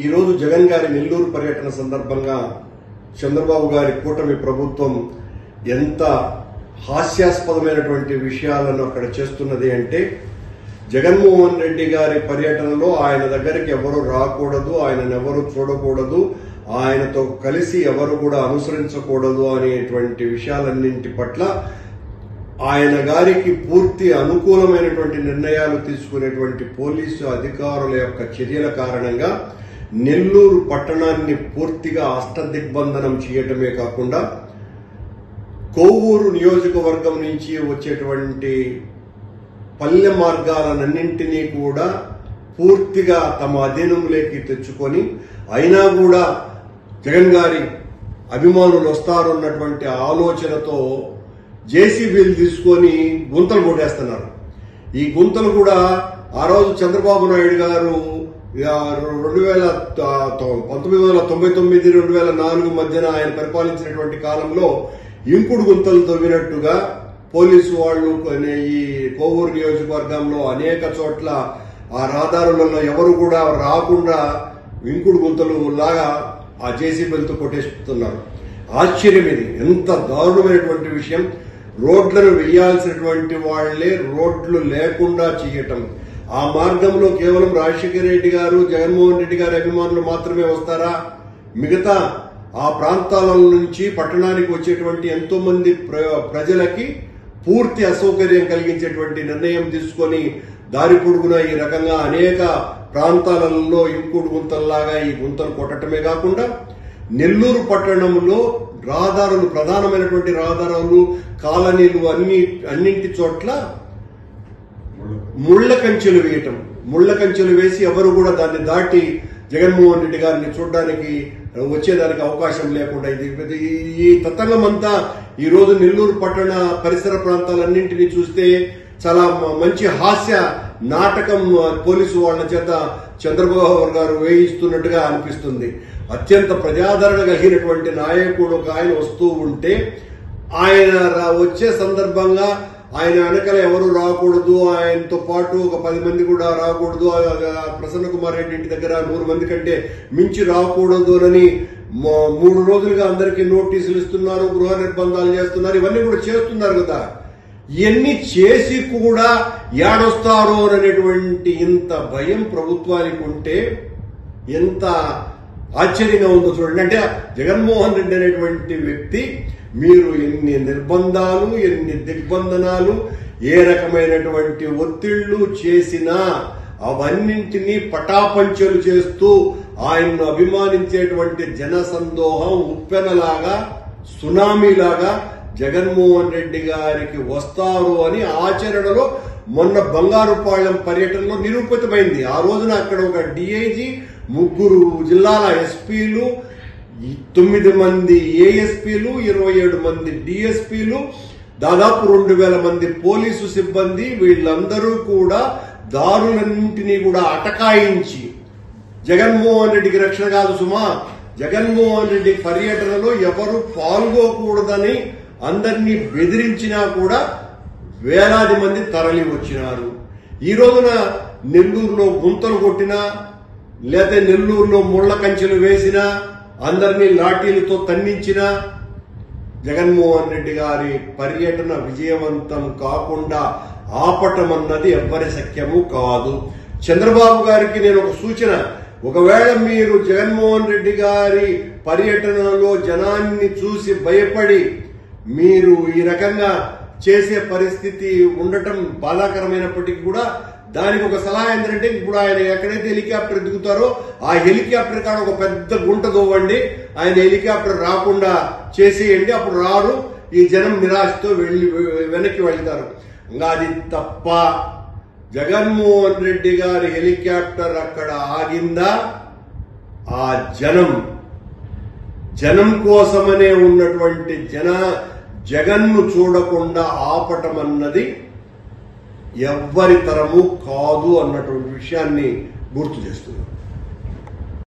ఈ రోజు జగన్ గారి నెల్లూరు పర్యటన సందర్భంగా చంద్రబాబు గారి కూటమి ప్రభుత్వం ఎంత హాస్యాస్పదమైనటువంటి విషయాలను అక్కడ చేస్తున్నది అంటే, జగన్మోహన్ రెడ్డి గారి పర్యటనలో ఆయన దగ్గరికి ఎవరు రాకూడదు, ఆయనను ఎవరు చూడకూడదు, ఆయనతో కలిసి ఎవరు కూడా అనుసరించకూడదు అనేటువంటి విషయాలన్నింటి పట్ల ఆయన గారికి పూర్తి అనుకూలమైనటువంటి నిర్ణయాలు తీసుకునేటువంటి పోలీసు అధికారుల యొక్క చర్యల కారణంగా నెల్లూరు పట్టణాన్ని పూర్తిగా అష్టదిగ్బంధనం చేయటమే కాకుండా కొవ్వూరు నియోజకవర్గం నుంచి వచ్చేటువంటి పల్లె మార్గాలన్నింటినీ కూడా పూర్తిగా తమ అధీనంలోకి తెచ్చుకొని, అయినా కూడా జగన్ గారి అభిమానులు వస్తారు అన్నటువంటి ఆలోచనతో జేసీబీలు తీసుకొని గుంతలు కొట్టేస్తున్నారు. ఈ గుంతలు కూడా ఆ రోజు చంద్రబాబు నాయుడు గారు 1999-2004 మధ్యన ఆయన పరిపాలించినటువంటి కాలంలో ఇంకుడు గుంతలు తవ్వినట్టుగా పోలీసు వాళ్ళు ఈ కొవ్వూరు నియోజకవర్గంలో అనేక చోట్ల ఆ రహదారులలో ఎవరు కూడా రాకుండా ఇంకుడు గుంతలు లాగా ఆ జేసీబీలతో కొట్టేస్తున్నారు. ఆశ్చర్యం, ఇది ఎంత దారుణమైనటువంటి విషయం. రోడ్లను వేయాల్సినటువంటి వాళ్లే రోడ్లు లేకుండా చేయటం. ఆ మార్గంలో కేవలం రాజశేఖర రెడ్డి గారు, జగన్మోహన్ రెడ్డి గారి అభిమానులు మాత్రమే వస్తారా? మిగతా ఆ ప్రాంతాల నుంచి పట్టణానికి వచ్చేటువంటి ఎంతో మంది ప్రజలకి పూర్తి అసౌకర్యం కలిగించేటువంటి నిర్ణయం తీసుకొని దారి పొడుగున ఈ రకంగా అనేక ప్రాంతాలలో ఇంకుడు గుంతల్లాగా ఈ గుంతలు కొట్టడమే కాకుండా నెల్లూరు పట్టణంలో రహదారులు, ప్రధానమైనటువంటి రహదారులు, కాలనీలు అన్నింటి చోట్ల ముళ్ల కంచెలు వేయటం. ముళ్ల కంచెలు వేసి ఎవరు కూడా దాన్ని దాటి జగన్మోహన్ రెడ్డి గారిని చూడడానికి వచ్చేదానికి అవకాశం లేకుండా ఈ తతంగం అంతా ఈ రోజు నెల్లూరు పట్టణ పరిసర ప్రాంతాలన్నింటినీ చూస్తే చాలా మంచి హాస్య నాటకం పోలీసు వాళ్ల చేత చంద్రబాబు గారు వేయిస్తున్నట్టుగా అనిపిస్తుంది. అత్యంత ప్రజాదరణ కలిగినటువంటి నాయకుడు ఒక ఆయన వస్తూ ఉంటే, ఆయన వచ్చే సందర్భంగా ఆయన వెనకాల ఎవరు రాకూడదు, ఆయనతో పాటు ఒక 10 మంది కూడా రాకూడదు, ప్రసన్న కుమార్ రెడ్డి ఇంటి దగ్గర 100 మంది కంటే మించి రాకూడదు అని 3 రోజులుగా అందరికీ నోటీసులు ఇస్తున్నారు, గృహ నిర్బంధాలు చేస్తున్నారు, ఇవన్నీ కూడా చేస్తున్నారు కదా. ఇవన్నీ చేసి కూడా ఏడొస్తారో అనేటువంటి ఇంత భయం ప్రభుత్వానికి ఉంటే ఎంత ఆశ్చర్యంగా ఉందో చూడండి. అంటే జగన్మోహన్ రెడ్డి అనేటువంటి వ్యక్తి మీరు ఎన్ని నిర్బంధాలు, ఎన్ని దిగ్బంధనాలు, ఏ రకమైనటువంటి ఒత్తిళ్లు చేసినా అవన్నింటినీ పటాపంచలు చేస్తూ ఆయన్ను అభిమానించేటువంటి జనసందోహం ఉప్పెనలాగా, సునామీలాగా జగన్మోహన్ రెడ్డి గారికి వస్తారు అని ఆచరణలో మొన్న బంగారుపాళ్యం పర్యటనలో నిరూపితమైంది. ఆ రోజున అక్కడ ఒక డిఐజీ, 3 జిల్లాల ఎస్పీలు, 9 మంది ఏఎస్పీలు, 27 మంది డిఎస్పీలు, దాదాపు 2000 మంది పోలీసు సిబ్బంది, వీళ్ళందరూ కూడా దారులన్నింటినీ కూడా అటకాయించి, జగన్మోహన్ రెడ్డికి రక్షణ కాదు సుమా, జగన్మోహన్ రెడ్డి పర్యటనలో ఎవరు పాల్గొకూడదని అందరినీ బెదిరించినా కూడా వేలాది మంది తరలి వచ్చినారు. ఈ రోజున నెల్లూరులో గుంతలు కొట్టినా, లేకపోతే నెల్లూరులో ముళ్ల కంచెలు వేసినా, అందరినీ లాఠీలతో తన్నించినా జగన్మోహన్ రెడ్డి గారి పర్యటన విజయవంతం కాకుండా ఆపటం అన్నది ఎవ్వరి శక్యము కాదు. చంద్రబాబు గారికి నేను ఒక సూచన, ఒకవేళ మీరు జగన్మోహన్ రెడ్డి గారి పర్యటనలో జనాన్ని చూసి భయపడి మీరు ఈ రకంగా చేసే పరిస్థితి ఉండటం బాధాకరమైనప్పటికీ కూడా దానికి ఒక సలహా ఏంటంటే, ఇప్పుడు ఆయన ఎక్కడైతే హెలికాప్టర్ దిగుతారో ఆ హెలికాప్టర్ కాడ ఒక పెద్ద గుంట తవ్వండి, ఆయన హెలికాప్టర్ రాకుండా చేసేయండి, అప్పుడు రారు, ఈ జనం నిరాశతో వెనక్కి వెళ్తారు. ఇంకా అది తప్ప జగన్మోహన్ రెడ్డి గారి హెలికాప్టర్ అక్కడ ఆగిందా, ఆ జనం కోసమనే ఉన్నటువంటి జగన్ను చూడకుండా ఆపటం అన్నది ఎవ్వరి తరము కాదు అన్నటువంటి విషయాన్ని గుర్తు చేస్తున్నారు.